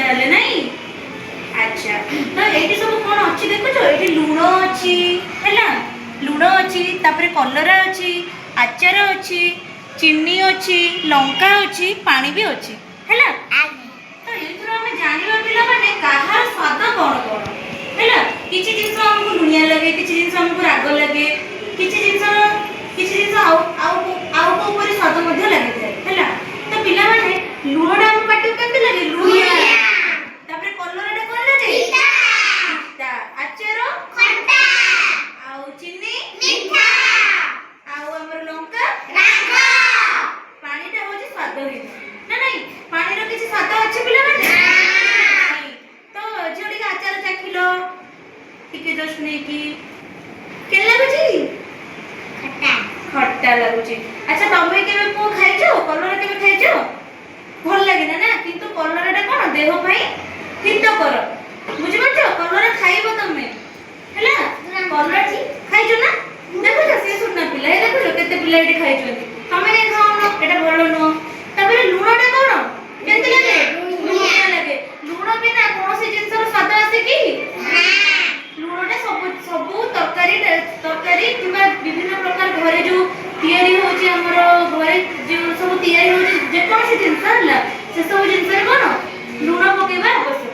ताले नहीं। अच्छा तो एठी सब कोन अछि देखो जो एठी लूण अछि हैला लूण अछि तापरे कलरा अछि आचार अछि चीनी अछि लंका अछि पानी भी अछि हैला तो एथरो हम जानिबा पिला माने काहार स्वाद कोन कोन हैला किछि जिंस हमको लुनिया लगे किछि जिंस हमको राग लगे किछि जिंस आउ को ऊपर स्वाद मध्ये लगे हैला तो पिला माने लूणडा हम पाटी केते लगे लूणिया तापरे कलराडा कोन लगे खट्टा आचार खट्टा आउ चीनी मीठा आउ हमर लंका राग पानीटा होची स्वाद हे ना नहीं पानी रो किछि स्वाद अछि पिला माने नहीं तो जोडी आचार चाखिलो टिके जस्ट नै की के लागुची खट्टा खट्टा लागुची अच्छा तमे केबे को खाइछो कलरा केबे खाइछो भल लागे ना ना किंतु कलराटा कोन देह पई हितकर बुझि पाछो कलरा खाइबो तमे हैला कलरा जी खाइछो ना देखो तो से सुनना पिला ए देखो केते पिला एठी खाइछोंती तमे नै खाओ एटा भलो नो तबरे लूणटा कोन केते लागे लूणिया लागे लूण बिना कोनोसी जिंसर स्वाद आसे की ना लूणटा सब तरकारी किबा विभिन्न प्रकार घरे जो तयारी होची हमरो घरे जो सब तयारी होची जे कोनोसी जिंस हला से सब जिंस कोन लूण पकेबा आवश्यक